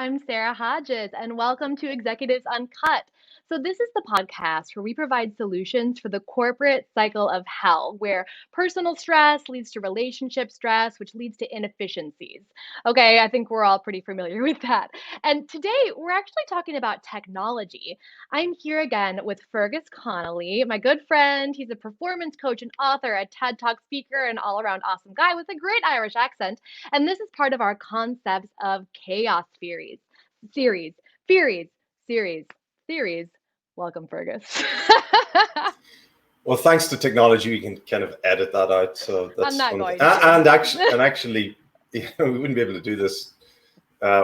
I'm Sarah Hodges, and welcome to Executives Uncut. So, this is the podcast where we provide solutions for the corporate cycle of hell, where personal stress leads to relationship stress, which leads to inefficiencies. Okay, I think we're all pretty familiar with that. And today, we're actually talking about technology. I'm here again with Fergus Connolly, my good friend. He's a performance coach and author, a TED Talk speaker, and all around awesome guy with a great Irish accent. And this is part of our concepts of chaos series, theories, series, theories. Welcome, Fergus. Well, thanks to technology, we can kind of edit that out. So I'm that's not one thing. going to. And actually, we wouldn't be able to do this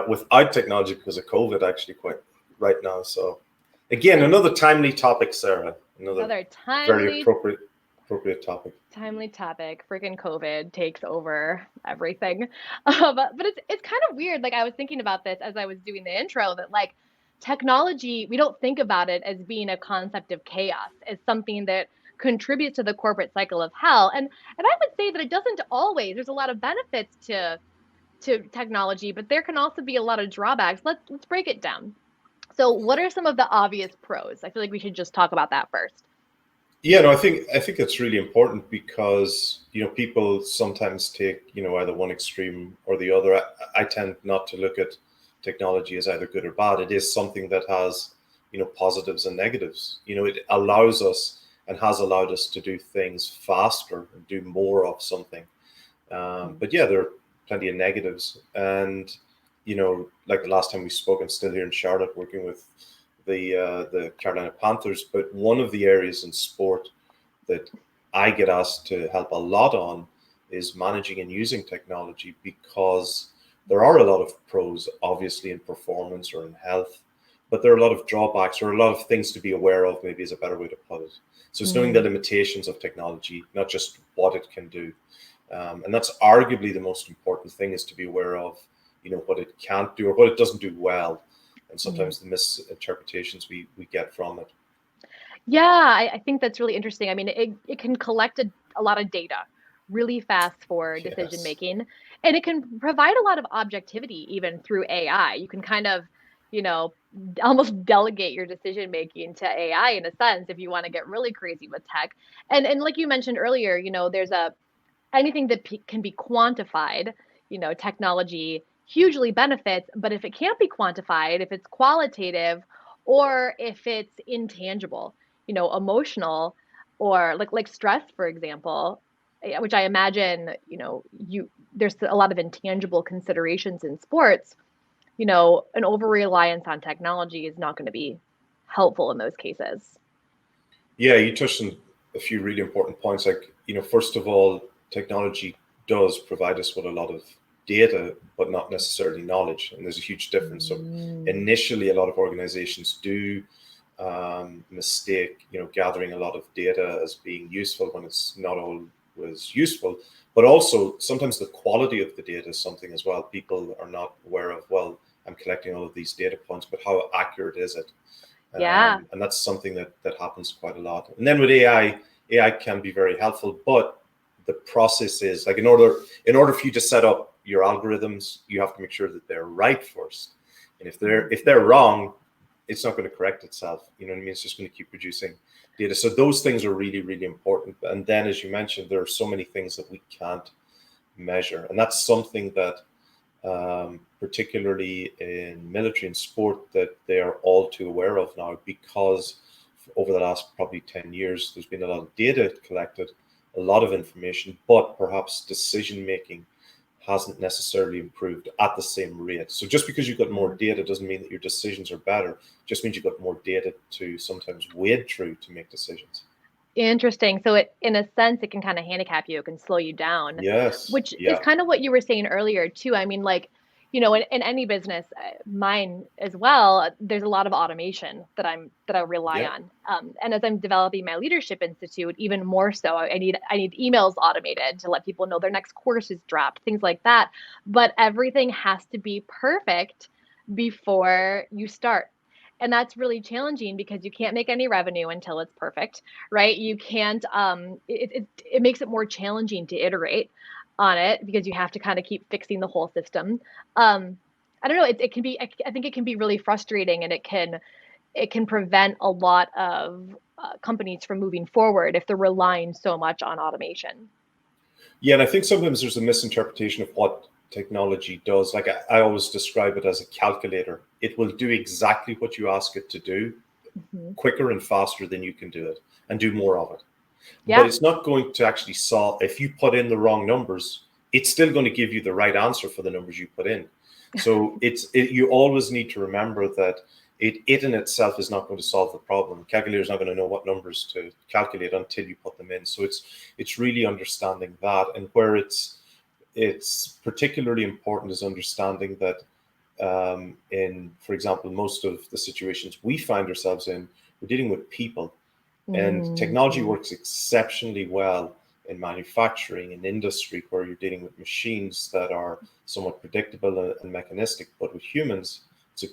without technology because of COVID. Actually, quite right now. So again, another timely topic, Sarah. Another Another very appropriate topic. timely topic. Freaking COVID takes over everything. But it's kind of weird. Like I was thinking about this as I was doing the intro that like technology, we don't think about it as being a concept of chaos, as something that contributes to the corporate cycle of hell. And I would say that it doesn't always. There's a lot of benefits to technology, but there can also be a lot of drawbacks. Let's break it down. So what are some of the obvious pros? I feel like we should just talk about that first. Yeah, no, I think that's really important because people sometimes take either one extreme or the other. I tend not to look at technology as either good or bad. It is something that has positives and negatives. It allows us and has allowed us to do things faster and do more of something. Mm. But yeah, there are plenty of negatives. And like the last time we spoke, I'm still here in Charlotte working with the Carolina Panthers. But one of the areas in sport that I get asked to help a lot on is managing and using technology, because there are a lot of pros, obviously, in performance or in health, but there are a lot of drawbacks or a lot of things to be aware of, maybe is a better way to put it. So it's knowing the Mm. limitations of technology, not just what it can do. And that's arguably the most important thing, is to be aware of, what it can't do or what it doesn't do well, and Mm. sometimes the misinterpretations we get from it. Yeah, I think that's really interesting. I mean, it can collect a lot of data really fast for decision Yes. making, and it can provide a lot of objectivity even through AI. You can kind of, you know, almost delegate your decision making to AI in a sense if you want to get really crazy with tech. And like you mentioned earlier, there's a anything that can be quantified, technology hugely benefits, but if it can't be quantified, if it's qualitative or if it's intangible, emotional or like stress, for example, which I imagine, there's a lot of intangible considerations in sports, an over reliance on technology is not going to be helpful in those cases. Yeah, you touched on a few really important points. Like, first of all, technology does provide us with a lot of data, but not necessarily knowledge. And there's a huge difference. So Mm. initially, a lot of organizations do mistake, gathering a lot of data as being useful when it's not always useful. But also, sometimes the quality of the data is something as well. People are not aware of, well, I'm collecting all of these data points, but how accurate is it? Yeah. And that's something that happens quite a lot. And then with AI can be very helpful, but the process is like, in order for you to set up your algorithms, you have to make sure that they're right first. And if they're wrong, it's not going to correct itself. You know what I mean? It's just going to keep producing data. So those things are really, really important. And then, as you mentioned, there are so many things that we can't measure, and that's something that particularly in military and sport, that they are all too aware of now, because over the last probably 10 years, there's been a lot of data collected, a lot of information, but perhaps decision making hasn't necessarily improved at the same rate. So just because you've got more data doesn't mean that your decisions are better. It just means you've got more data to sometimes wade through to make decisions. Interesting. So in a sense, it can kind of handicap you, it can slow you down, Yes. which is Yeah. kind of what you were saying earlier too. I mean, like, in any business, mine as well, there's a lot of automation that I rely Yeah. on. And as I'm developing my leadership institute, even more so, I need emails automated to let people know their next course is dropped, things like that. But everything has to be perfect before you start. And that's really challenging because you can't make any revenue until it's perfect, right? You can't, it makes it more challenging to iterate on it because you have to kind of keep fixing the whole system. Um, I don't know, it can be, I think it can be really frustrating, and it can prevent a lot of companies from moving forward if they're relying so much on automation. Yeah, and I think sometimes there's a misinterpretation of what technology does. Like I always describe it as a calculator. It will do exactly what you ask it to do, Hmm. quicker and faster than you can do it, and do more of it. But Yeah. it's not going to actually solve, if you put in the wrong numbers, it's still going to give you the right answer for the numbers you put in. So you always need to remember that it in itself is not going to solve the problem. The calculator is not going to know what numbers to calculate until you put them in. So it's really understanding that, and where it's particularly important is understanding that in, for example, most of the situations we find ourselves in, we're dealing with people, and technology Hmm. works exceptionally well in manufacturing and industry, where you're dealing with machines that are somewhat predictable and mechanistic. But with humans, it's a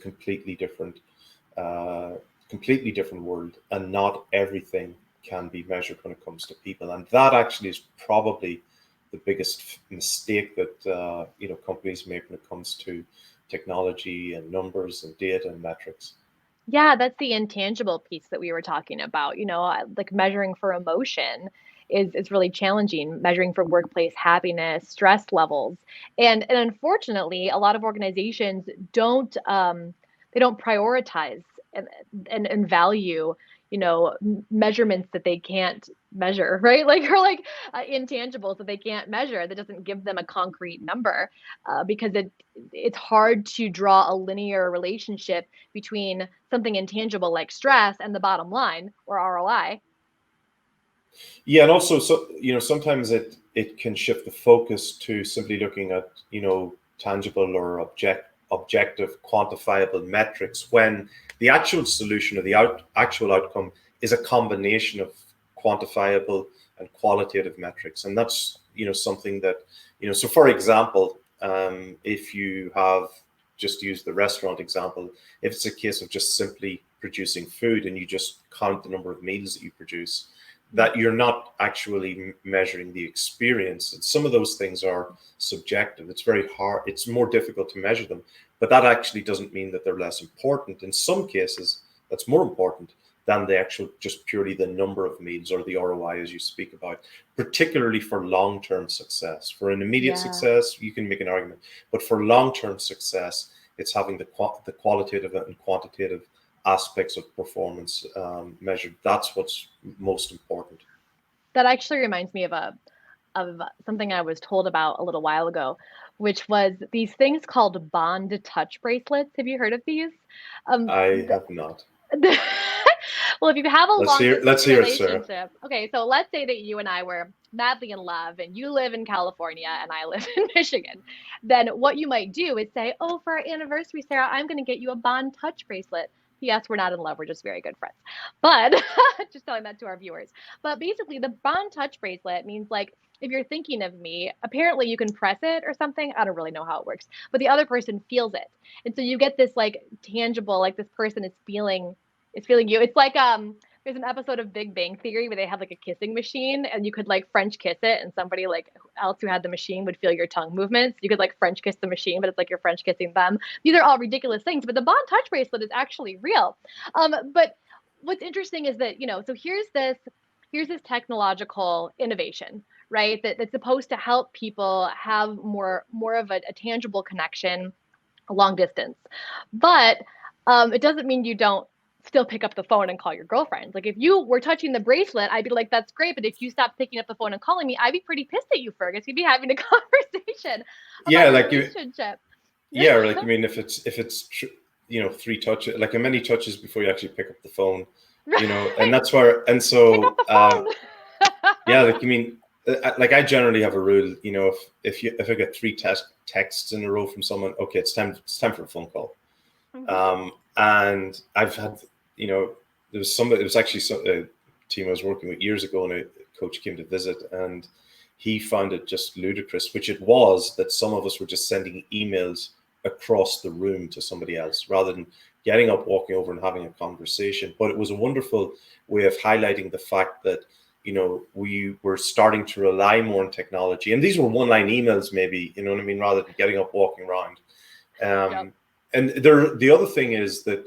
uh, completely different world, and not everything can be measured when it comes to people. And that actually is probably the biggest mistake that companies make when it comes to technology and numbers and data and metrics. Yeah, that's the intangible piece that we were talking about. Like measuring for emotion is really challenging, measuring for workplace happiness, stress levels. And unfortunately, a lot of organizations don't prioritize and and value, measurements that they can't measure, right? Like, or like intangibles that they can't measure, that doesn't give them a concrete number, because it's hard to draw a linear relationship between something intangible like stress and the bottom line, or ROI. Yeah, and also, so sometimes it can shift the focus to simply looking at tangible or objective quantifiable metrics, when the actual solution or the actual outcome is a combination of quantifiable and qualitative metrics. And that's something that so for example, if you have, just use the restaurant example, if it's a case of just simply producing food and you just count the number of meals that you produce, that you're not actually measuring the experience. And some of those things are subjective. It's very hard, it's more difficult to measure them, but that actually doesn't mean that they're less important. In some cases, that's more important than the actual, just purely the number of meals or the ROI as you speak about, particularly for long-term success. For an immediate Yeah. success, you can make an argument, but for long-term success, it's having the qualitative and quantitative aspects of performance measured. That's what's most important. That actually reminds me of something I was told about a little while ago, which was these things called bond touch bracelets. Have you heard of these? I have not. Well, if you have a Let's long hear. distance Let's hear it, Sarah. relationship, okay, so let's say that you and I were madly in love, and you live in California and I live in Michigan, then what you might do is say, "Oh, for our anniversary, Sarah, I'm going to get you a bond touch bracelet." Yes, we're not in love, we're just very good friends. But just telling that to our viewers. But basically, the bond touch bracelet means, like, if you're thinking of me, apparently you can press it or something. I don't really know how it works, but the other person feels it. And so you get this like tangible, like this person is feeling you. It's like there's an episode of Big Bang Theory where they have like a kissing machine, and you could like French kiss it, and somebody like else who had the machine would feel your tongue movements. You could like French kiss the machine, but it's like you're French kissing them. These are all ridiculous things, but the bond touch bracelet is actually real. But what's interesting is that, so here's this technological innovation, right? That's supposed to help people have more of a tangible connection long distance. But it doesn't mean you don't still pick up the phone and call your girlfriend. Like, if you were touching the bracelet, I'd be like, that's great. But if you stopped picking up the phone and calling me, I'd be pretty pissed at you, Fergus. You'd be having a conversation Yeah, about your like you. relationship. Yeah, or like, I mean, if it's three touches, like how many touches before you actually pick up the phone, and Right. that's where, and Pick up so the phone. yeah, like, I mean, like I generally have a rule, if I get three texts in a row from someone, okay, it's time for a phone call. Hmm. And I've had, there was somebody, it was actually a team I was working with years ago, and a coach came to visit, and he found it just ludicrous, which it was, that some of us were just sending emails across the room to somebody else rather than getting up, walking over, and having a conversation. But it was a wonderful way of highlighting the fact that, we were starting to rely more on technology. And these were one line emails, maybe, you know what I mean, rather than getting up, walking around. Yep. And the other thing is that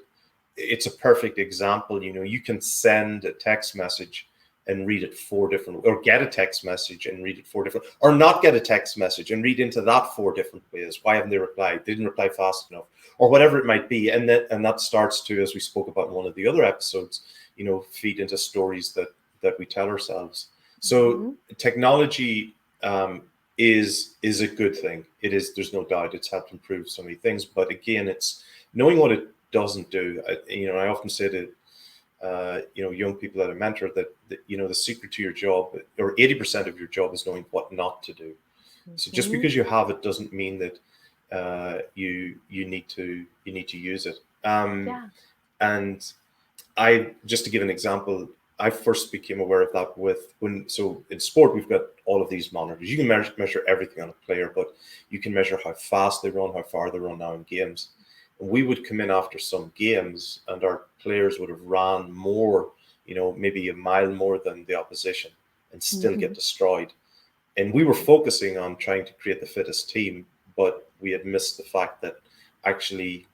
it's a perfect example. You can send a text message and read it four different, or get a text message and read it four different, or not get a text message and read into that four different ways. Why haven't they replied? They didn't reply fast enough, or whatever it might be. And that starts to, as we spoke about in one of the other episodes, feed into stories that we tell ourselves. So technology is a good thing. It is. There's no doubt. It's helped improve so many things. But again, it's knowing what it doesn't do. I often say to young people that I mentor that the secret to your job, or 80% of your job, is knowing what not to do. So just because you have it doesn't mean that you need to use it. And just to give an example, I first became aware of that so in sport, we've got all of these monitors. You can measure everything on a player, but you can measure how fast they run, how far they run now in games. And we would come in after some games and our players would have ran more, maybe a mile more than the opposition, and still get destroyed. And we were focusing on trying to create the fittest team, but we had missed the fact that actually,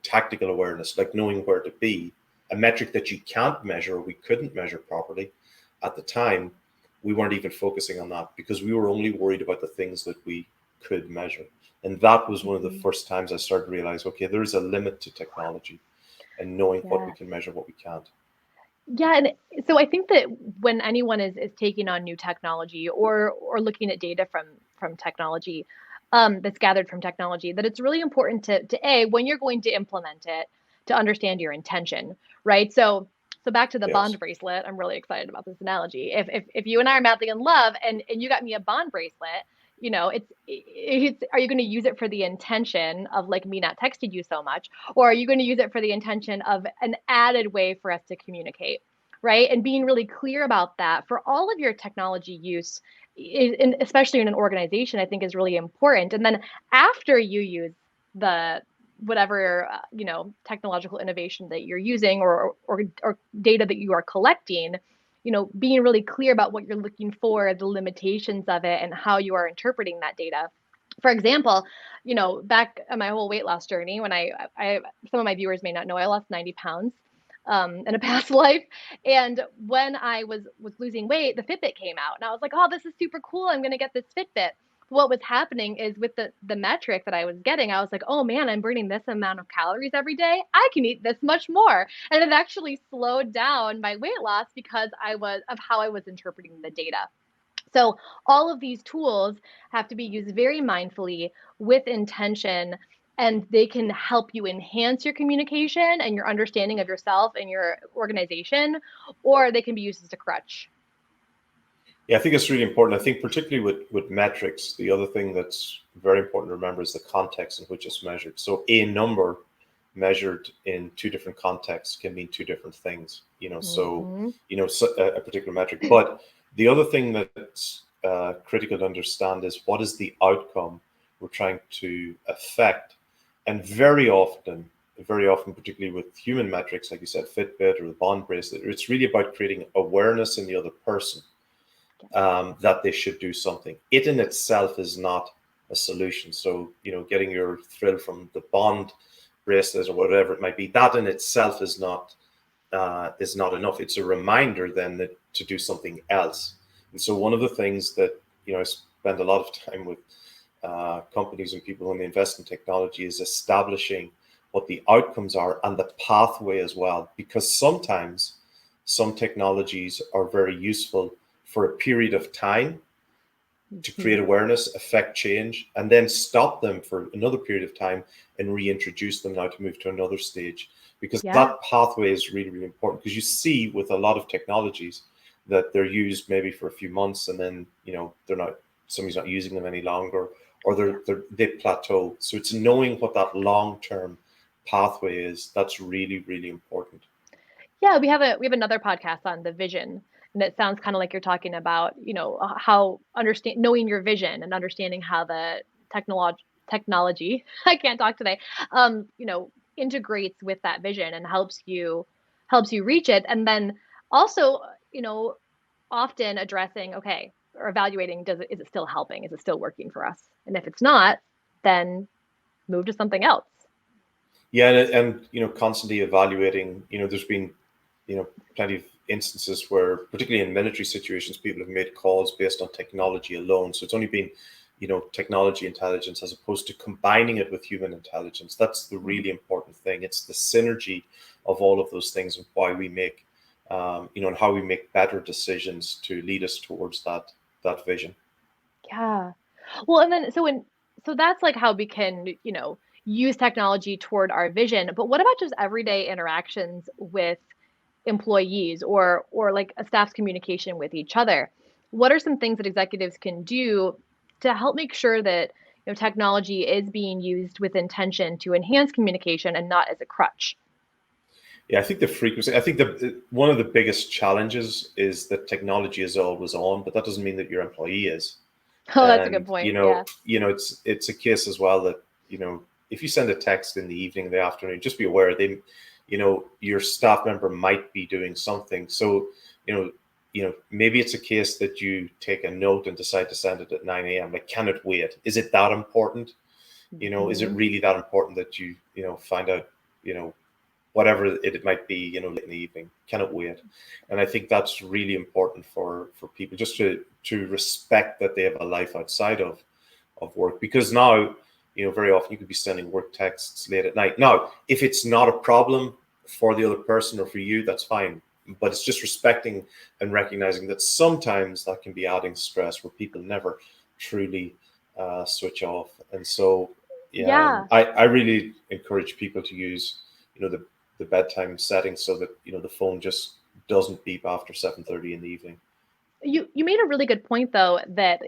tactical awareness, like knowing where to be, a metric that you can't measure, or we couldn't measure properly at the time, we weren't even focusing on that because we were only worried about the things that we could measure. And that was one of the first times I started to realize, okay, there's a limit to technology, and knowing what we can measure, what we can't. Yeah, and so I think that when anyone is taking on new technology or looking at data from technology, that's gathered from technology, that it's really important to when you're going to implement it, to understand your intention, right? So back to the bond bracelet, I'm really excited about this analogy. If you and I are madly in love and you got me a bond bracelet, it's are you going to use it for the intention of like me not texting you so much, or are you going to use it for the intention of an added way for us to communicate, right? And being really clear about that for all of your technology use, especially in an organization, I think is really important. And then after you use the whatever technological innovation that you're using or data that you are collecting, being really clear about what you're looking for, the limitations of it, and how you are interpreting that data. For example, back on my whole weight loss journey, when I some of my viewers may not know, I lost 90 pounds in a past life. And when I was losing weight, the Fitbit came out, and I was like, oh, this is super cool. I'm going to get this Fitbit. What was happening is with the metric that I was getting, I was like, oh man, I'm burning this amount of calories every day. I can eat this much more. And it actually slowed down my weight loss because of how I was interpreting the data. So all of these tools have to be used very mindfully with intention, and they can help you enhance your communication and your understanding of yourself and your organization, or they can be used as a crutch. Yeah, I think it's really important. I think particularly with metrics, the other thing that's very important to remember is the context in which it's measured. So a number measured in two different contexts can mean two different things, so a particular metric. But the other thing that's critical to understand is what is the outcome we're trying to affect. And very often, particularly with human metrics, like you said, Fitbit or the bond bracelet, it's really about creating awareness in the other person that they should do something. It in itself is not a solution. So, getting your thrill from the bond bracelet or whatever it might be, that in itself is not enough. It's a reminder then that to do something else. And so one of the things that, I spend a lot of time with companies and people when they invest in technology is establishing what the outcomes are and the pathway as well. Because sometimes some technologies are very useful for a period of time to create awareness, affect change, and then stop them for another period of time and reintroduce them now to move to another stage. Because that pathway is really, really important. Because you see with a lot of technologies that they're used maybe for a few months and then, somebody's not using them any longer, or they plateau. So it's knowing what that long-term pathway is. That's really, really important. Yeah, we have another podcast on the vision, and it sounds kind of like you're talking about, how knowing your vision and understanding how the technology I can't talk today, integrates with that vision and helps you reach it, and then also, often addressing, okay, or evaluating, is it still helping? Is it still working for us? And if it's not, then move to something else. Yeah, and constantly evaluating. There's been plenty of instances where, particularly in military situations, people have made calls based on technology alone. So it's only been technology intelligence as opposed to combining it with human intelligence. That's the really important thing. It's the synergy of all of those things and why we make and how we make better decisions to lead us towards that vision. Yeah. Well, and then so that's like how we can, use technology toward our vision. But what about just everyday interactions with employees or like a staff's communication with each other? What are some things that executives can do to help make sure that, technology is being used with intention to enhance communication and not as a crutch? Yeah, I think the frequency. I think one of the biggest challenges is that technology is always on, but that doesn't mean that your employee is. Oh, that's a good And point. Yeah. it's a case as well that if you send a text in the evening, in the afternoon, just be aware your staff member might be doing something. So maybe it's a case that you take a note and decide to send it at 9 a.m. Like, can it wait? Is it that important? Is it Mhm. really that important that you find out whatever it might be, late in the evening? Can it wait? And I think that's really important for people, just to respect that they have a life outside of work, because now, very often you could be sending work texts late at night. Now, if it's not a problem for the other person or for you, that's fine. But it's just respecting and recognizing that sometimes that can be adding stress where people never truly switch off. And so, yeah, Yeah. I really encourage people to use, the bedtime settings so that the phone just doesn't beep after 7:30 in the evening. You made a really good point though that,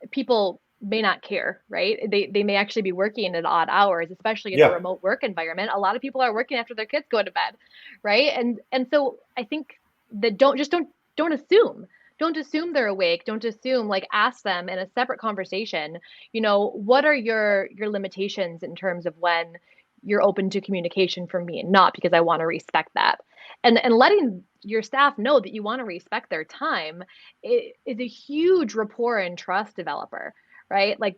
people may not care, right? They may actually be working at odd hours, especially in a Yeah, remote work environment. A lot of people are working after their kids go to bed, right? And so I think that don't assume. Don't assume they're awake. Don't assume, like, ask them in a separate conversation, what are your limitations in terms of when you're open to communication from me, and not because I want to respect that. And letting your staff know that you want to respect their time is a huge rapport and trust developer, right? Like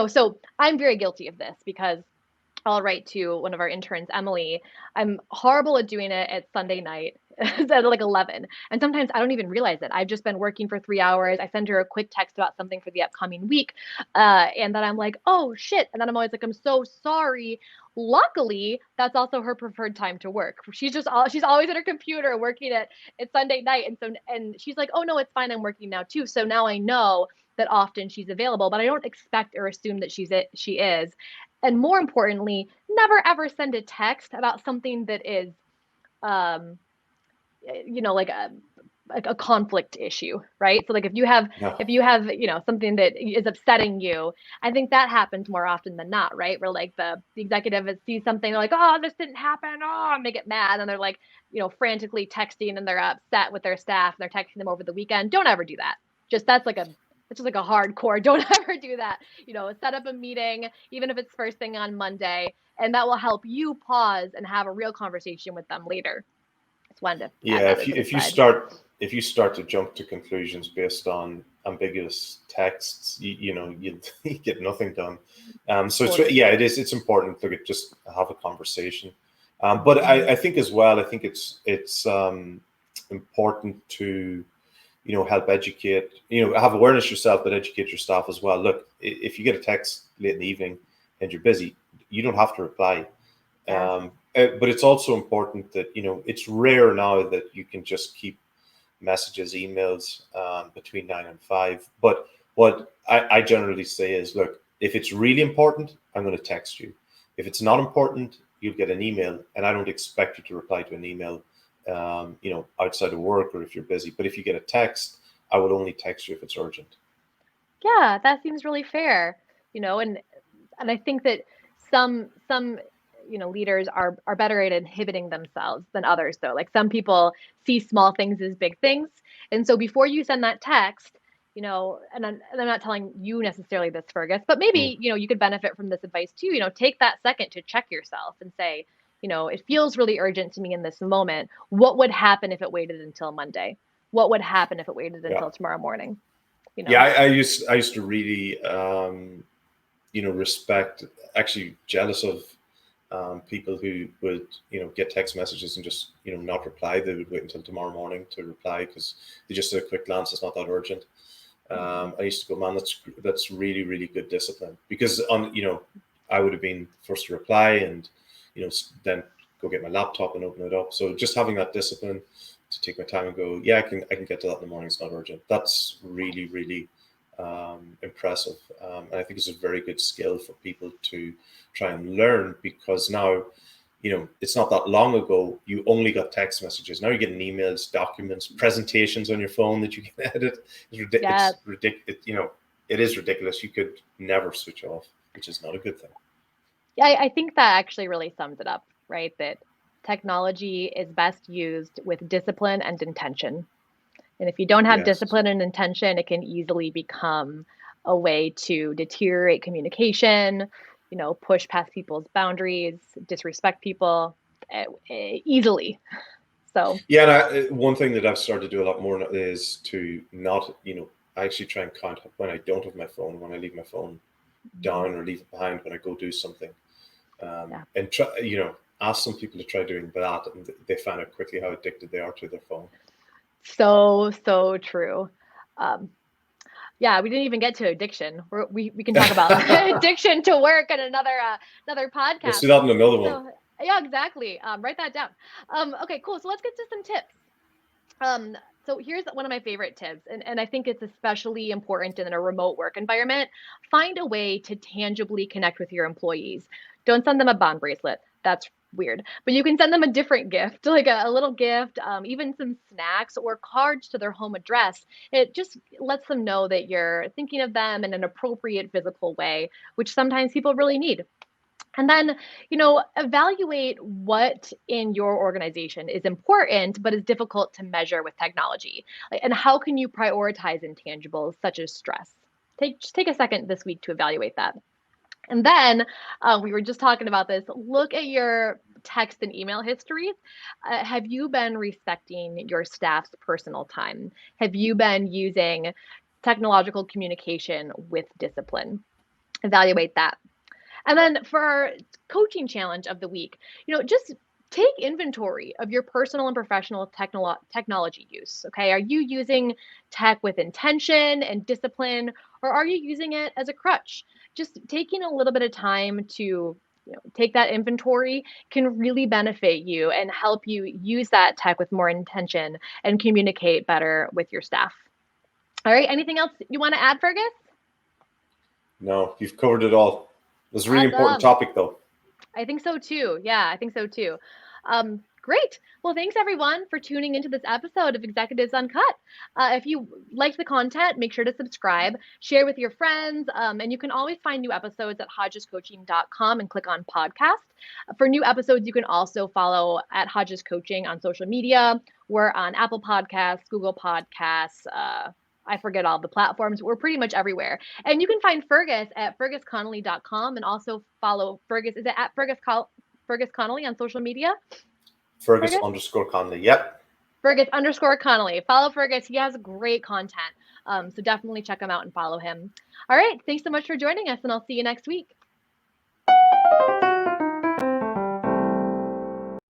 so I'm very guilty of this because I'll write to one of our interns, Emily. I'm horrible at doing it at Sunday night at like 11. And sometimes I don't even realize it. I've just been working for 3 hours. I send her a quick text about something for the upcoming week. And then I'm like, oh shit. And then I'm always like, I'm so sorry. Luckily, that's also her preferred time to work. She's always at her computer working at Sunday night. And she's like, oh no, it's fine. I'm working now too. So now I know that often she's available, but I don't expect or assume that she is. And more importantly, never ever send a text about something that is, um, like a conflict issue, right? So like yeah, if you have, something that is upsetting you, I think that happens more often than not, right? Where like the executive sees something, they're like, oh, this didn't happen, oh, and they get mad, and they're like, frantically texting, and they're upset with their staff, and they're texting them over the weekend. Don't ever do that. Just that's just like a hardcore. Don't ever do that. Set up a meeting, even if it's first thing on Monday, and that will help you pause and have a real conversation with them later. Just wanted to add yeah. that If as you an if you aside. start if you start to jump to conclusions based on ambiguous texts, you get nothing done. So Totally. it's important to just have a conversation. But Mhm. I think as well, I think it's important to help educate, have awareness yourself, but educate your staff as well. Look, if you get a text late in the evening and you're busy, you don't have to reply. Yes. But it's also important that it's rare now that you can just keep messages, emails between 9 and 5. But what I generally say is, look, if it's really important, I'm going to text you. If it's not important, you'll get an email, and I don't expect you to reply to an email, outside of work or if you're busy. But if you get a text, I will only text you if it's urgent. Yeah, that seems really fair. And I think that some leaders are better at inhibiting themselves than others though. Like some people see small things as big things. And so before you send that text, and I'm not telling you necessarily this, Fergus, but Mm. maybe, you could benefit from this advice too. Take that second to check yourself and say, it feels really urgent to me in this moment. What would happen if it waited until Monday? What would happen if it waited Yeah. until tomorrow morning? You Yeah, know? I used to really, respect, actually jealous of people who would, get text messages and just, not reply. They would wait until tomorrow morning to reply because they just did a quick glance. It's not that urgent. I used to go, man, that's really, really good discipline, because I would have been forced to reply and, then go get my laptop and open it up. So just having that discipline to take my time and go, yeah, I can get to that in the morning. It's not urgent. That's really, really impressive. And I think it's a very good skill for people to try and learn, because now, it's not that long ago you only got text messages. Now you're getting emails, documents, presentations on your phone that you can edit. It's ridiculous. It is ridiculous. You could never switch off, which is not a good thing. Yeah, I think that actually really sums it up, right? That technology is best used with discipline and intention. And if you don't have Yes. discipline and intention, it can easily become a way to deteriorate communication, push past people's boundaries, disrespect people easily. So Yeah, and one thing that I've started to do a lot more is to not, I actually try and count when I don't have my phone, when I leave my phone down or leave it behind when I go do something. yeah. And try, ask some people to try doing that, and they find out quickly how addicted they are to their phone. So true. Um, yeah, we didn't even get to addiction. We can talk about addiction to work and another We'll podcast. see that in another one. So yeah, exactly. Write that down. Okay, cool. So let's get to some tips. So here's one of my favorite tips, and I think it's especially important in a remote work environment. Find a way to tangibly connect with your employees. Don't send them a bond bracelet. That's weird. But you can send them a different gift, like a little gift, even some snacks or cards to their home address. It just lets them know that you're thinking of them in an appropriate physical way, which sometimes people really need. And then, evaluate what in your organization is important but is difficult to measure with technology. And how can you prioritize intangibles such as stress? Just take a second this week to evaluate that. And then we were just talking about this. Look at your text and email history. Have you been respecting your staff's personal time? Have you been using technological communication with discipline? Evaluate that. And then for our coaching challenge of the week, just take inventory of your personal and professional technology use. Okay. Are you using tech with intention and discipline, or are you using it as a crutch? Just taking a little bit of time to take that inventory can really benefit you and help you use that tech with more intention and communicate better with your staff. All right. Anything else you want to add, Fergus? No, you've covered it all. It's a really important Awesome. topic, though. I think so too. Yeah, I think so too. Great. Well, thanks everyone for tuning into this episode of Executives Uncut. If you liked the content, make sure to subscribe, share with your friends, and you can always find new episodes at hodgescoaching.com and click on podcast. For new episodes, you can also follow at Hodges Coaching on social media. We're on Apple Podcasts, Google Podcasts, I forget all the platforms. We're pretty much everywhere. And you can find Fergus at fergusconnolly.com and also follow Fergus. Is it at Fergus Connolly on social media? Fergus_Connolly. Yep. Fergus_Connolly. Follow Fergus. He has great content. So definitely check him out and follow him. All right. Thanks so much for joining us, and I'll see you next week.